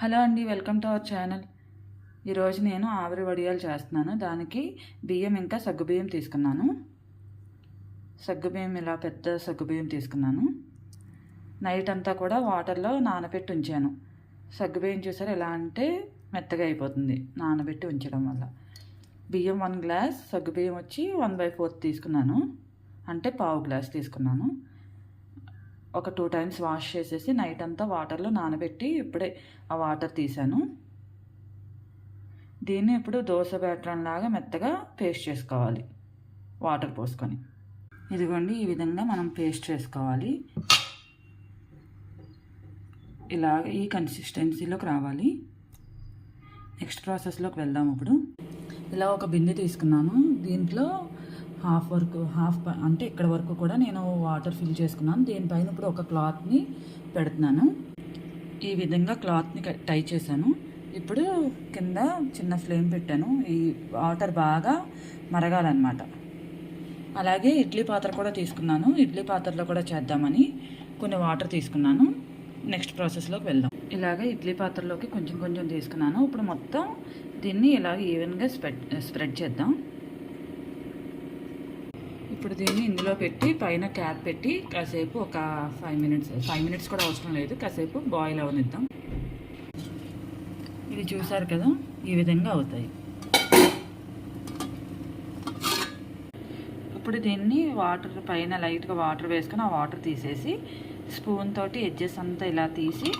Hello అండి, welcome to our channel. ఈరోజు నేను ఆవిరి వడియాలు చేస్తున్నాను. దానికి బియ్యం ఇంకా సగ్గుబియ్యం తీసుకున్నాను. సగ్గుబియ్యం ఇలా పెద్ద సగ్గుబియ్యం తీసుకున్నాను. నైట్ అంతా కూడా వాటర్లో నానబెట్టి ఉంచాను. సగ్గుబియ్యం చూసారు ఎలా అంటే మెత్తగా అయిపోతుంది నానబెట్టి ఉంచడం వల్ల. బియ్యం 1 గ్లాస్, సగ్గుబియ్యం వచ్చి 1/4 తీసుకున్నాను, అంటే పావు గ్లాస్ తీసుకున్నాను. ఒక 2 టైమ్స్ వాష్ చేసేసి నైట్ అంతా వాటర్లో నానబెట్టి ఇప్పుడే ఆ వాటర్ తీసాను. దీన్ని ఇప్పుడు దోశ బ్యాటర్ లాగా మెత్తగా పేస్ట్ చేసుకోవాలి వాటర్ పోసుకొని. ఇదిగోండి, ఈ విధంగా మనం పేస్ట్ చేసుకోవాలి. ఇలాగ ఈ కన్సిస్టెన్సీలోకి రావాలి. నెక్స్ట్ ప్రాసెస్లోకి వెళ్దాం. ఇప్పుడు ఇలా ఒక బిందె తీసుకున్నాను. దీంట్లో హాఫ్ అంటే ఇక్కడ వరకు కూడా నేను వాటర్ ఫిల్ చేసుకున్నాను. దీనిపైన ఇప్పుడు ఒక క్లాత్ని పెడుతున్నాను. ఈ విధంగా క్లాత్ని టై చేశాను. ఇప్పుడు కింద చిన్న ఫ్లేమ్ పెట్టాను. ఈ వాటర్ బాగా మరగాలన్నమాట. అలాగే ఇడ్లీ పాత్ర కూడా తీసుకున్నాను. ఇడ్లీ పాత్రలో కూడా చేద్దామని కొన్ని వాటర్ తీసుకున్నాను. నెక్స్ట్ ప్రాసెస్లోకి వెళ్దాం. ఇలాగ ఇడ్లీ పాత్రలోకి కొంచెం కొంచెం తీసుకున్నాను. ఇప్పుడు మొత్తం దీన్ని ఇలాగ ఈవెన్గా స్ప్రెడ్ చేద్దాం. ఇప్పుడు దీన్ని ఇందులో పెట్టి పైన క్యాప్ పెట్టి కాసేపు ఒక 5 మినిట్స్ కూడా అవసరం లేదు, కాసేపు బాయిల్ అవనిద్దాం. ఇది చూసారు కదా, ఈ విధంగా అవుతాయి. ఇప్పుడు దీన్ని వాటర్ పైన లైట్గా వాటర్ వేసుకొని ఆ వాటర్ తీసేసి స్పూన్ తోటి ఎడ్జెస్ అంతా ఇలా తీసి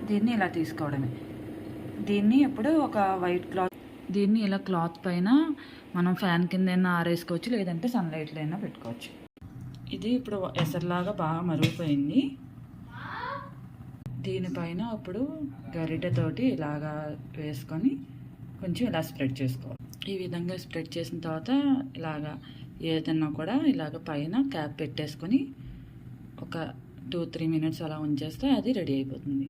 దీన్ని ఇలా తీసుకోవడమే. దీన్ని ఇప్పుడు ఒక వైట్ క్లాత్, దీన్ని ఇలా క్లాత్ పైన మనం ఫ్యాన్ కింద అయినా ఆరేసుకోవచ్చు, లేదంటే సన్లైట్లో అయినా పెట్టుకోవచ్చు. ఇది ఇప్పుడు ఎసర్లాగా బాగా మరిగిపోయింది. దీనిపైన ఇప్పుడు గరిటెతోటి ఇలాగా వేసుకొని కొంచెం ఇలా స్ప్రెడ్ చేసుకోవాలి. ఈ విధంగా స్ప్రెడ్ చేసిన తర్వాత ఇలాగా ఏదన్నా కూడా ఇలాగ పైన క్యాప్ పెట్టేసుకొని ఒక 2-3 మినిట్స్ అలా ఉంచేస్తే అది రెడీ అయిపోతుంది.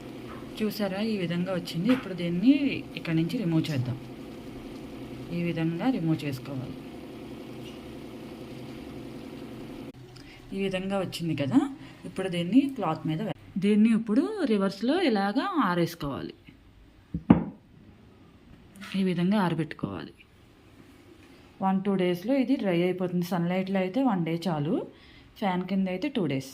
చూసారా, ఈ విధంగా వచ్చింది. ఇప్పుడు దీన్ని ఇక్కడ నుంచి రిమూవ్ చేద్దాం. ఈ విధంగా రిమూవ్ చేసుకోవాలి. ఈ విధంగా వచ్చింది కదా. ఇప్పుడు దీన్ని క్లాత్ మీద దీన్ని ఇప్పుడు రివర్స్లో ఇలాగా ఆరేసుకోవాలి. ఈ విధంగా ఆరబెట్టుకోవాలి. 1-2 డేస్లో ఇది డ్రై అయిపోతుంది. సన్లైట్లో అయితే 1 డే చాలు, ఫ్యాన్ కింద అయితే 2 డేస్.